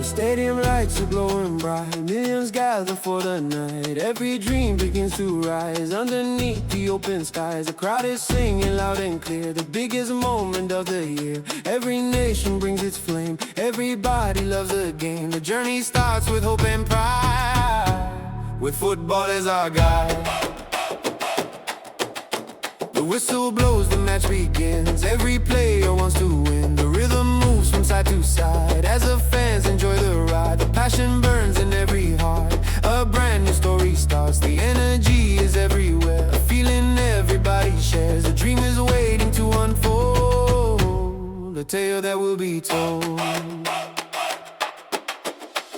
The stadium lights are glowing bright, millions gather for the night. Every dream begins to rise underneath the open skies. The crowd is singing loud and clear, the biggest moment of the year. Every nation brings its flame, everybody loves the game. The journey starts with hope and pride, with football as our guide. The whistle blows, the match begins. Every player wants to win. The rhythm moves from side to side as the fans enjoy the ride. The passion burns in every heart, a brand new story starts. The energy is everywhere, a feeling everybody shares. A dream is waiting to unfold, a tale that will be told.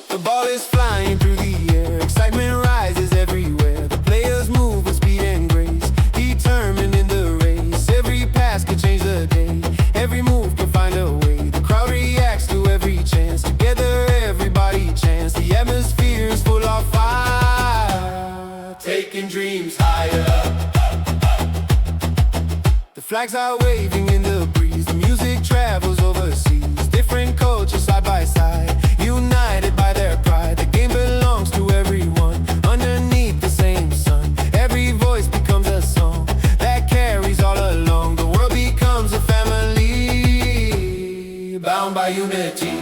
The ball is flying through the air, excitement rises everywhere. The players move with speed and grace, determined in the race. Every pass can change the day, every move can find a way. The crowd reacts to every chance, together everybody chants. The atmosphere is full of fire, taking dreams higher. The flags are waving in the breeze, the music travels overseas. Different cultures side by side, united by their pride. The game belongs to everyone, underneath the same sun. Every voice becomes a song that carries all along. The world becomes a family, bound by unity.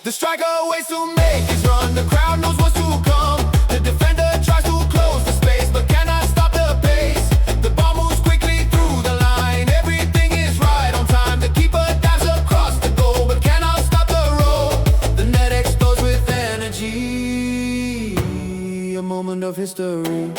The striker waits to make his run, the crowd knows what's to come. The defender tries to close the space, but cannot stop the pace. The ball moves quickly through the line, everything is right on time. The keeper dives across the goal, but cannot stop the roll. The net explodes with energy, a moment of history.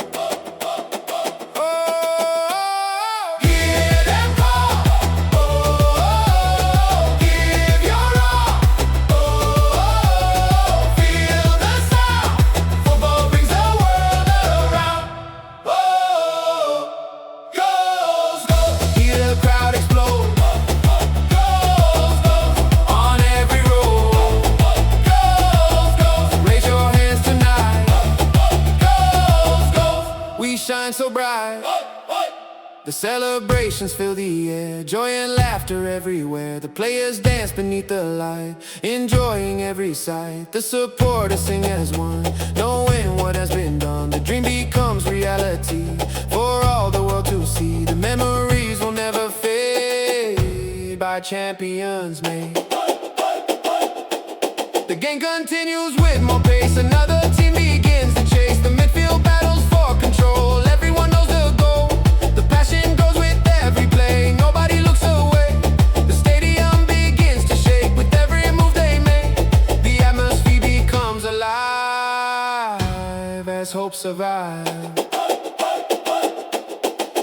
Shine so bright, the celebrations fill the air, joy and laughter everywhere. The players dance beneath the light, enjoying every sight. The supporters sing as one, knowing what has been done. The dream becomes reality for all the world to see. The memories will never fade, by champions made. The game continues with more pace, another team begins to chase. The midfield battles for control, everyone knows the goal. The passion goes with every play, nobody looks away. The stadium begins to shake with every move they make. The atmosphere becomes alive as hope survives.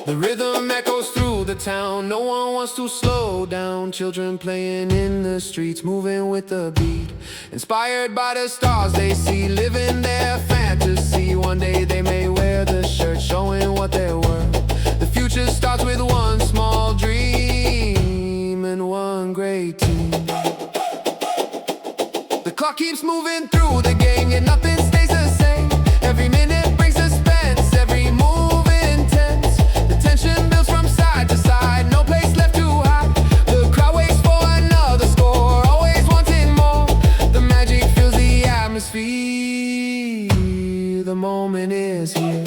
The rhythm echoes through the town, no one wants to slow down. Children playing in the streets, moving with the beat, inspired by the stars they see, living their fantasy. One day they may wear the shirt, showing what they're worth. The future starts with one small dream and one great team. The clock keeps moving through the game, yet nothing stays the same. Every minute brings suspense, every move intense. The tension builds from side to side, no place left to hide. The crowd waits for another score, always wanting more. The magic fills the atmosphere, the moment is here.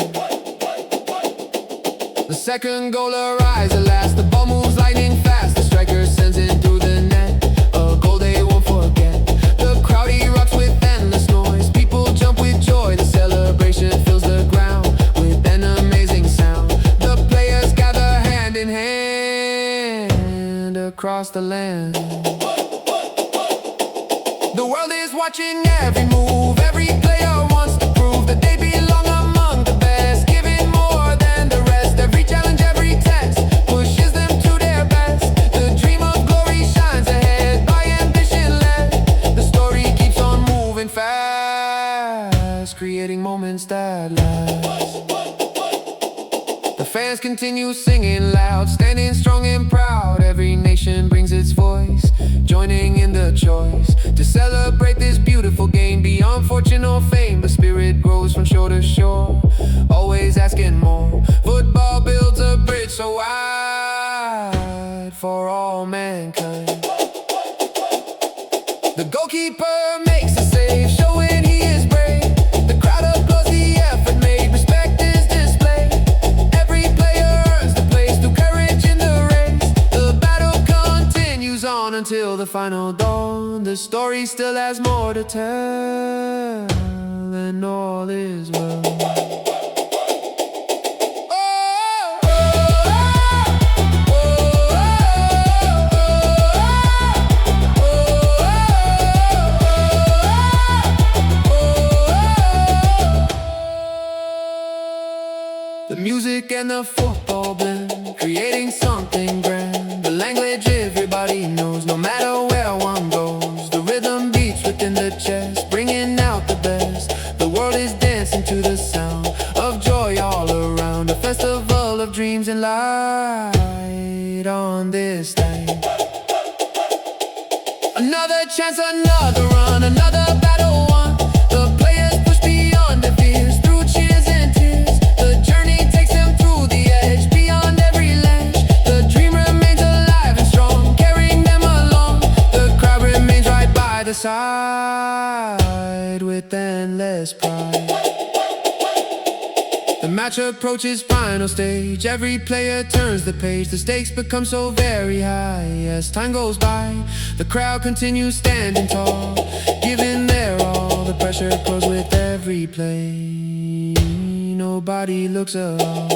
The second goal arrives at last, the ball moves lightning fast. The striker sends it through the net, a goal they won't forget. The crowd erupts with endless noise, people jump with joy. The celebration fills the ground with an amazing sound. The players gather hand in hand across the land. The world is watching every move, every player wants to prove that they belong among the best, giving more than the rest. Every challenge, every test pushes them to their best. The dream of glory shines ahead, by ambition led. The story keeps on moving fast, creating moments that last. The fans continue singing loud, standing strong and proud. Every nation brings its voice, joining in the choice to celebrate this beautiful game. Beyond fortune or fame, the spirit grows from shore to shore, always asking more. Football builds a bridge so wide for all mankind. The goalkeeper makes a save, showing he is brave. The crowd applauds the effort made, respect is displayed. Every player earns the place through courage in the race. The battle continues on until the final dawn. The story still has more to tell, and all is well. The music and the football blend, creating something grand. The language everybody knows, no matter where one goes. The rhythm beats within the chest, bringing out the best. The world is dancing to the sound of joy all around. A festival of dreams and light on this night. Another chance, another run, another battle won. The players push beyond their fears, through cheers and tears. The journey takes them through the edge, beyond every ledge. The dream remains alive and strong, carrying them along. The crowd remains right by the side, with endless pride. The match approaches final stage. Every player turns the page. The stakes become so very high. As time goes by, the crowd continues standing tall, giving their all. The pressure grows with every play. Nobody looks alone.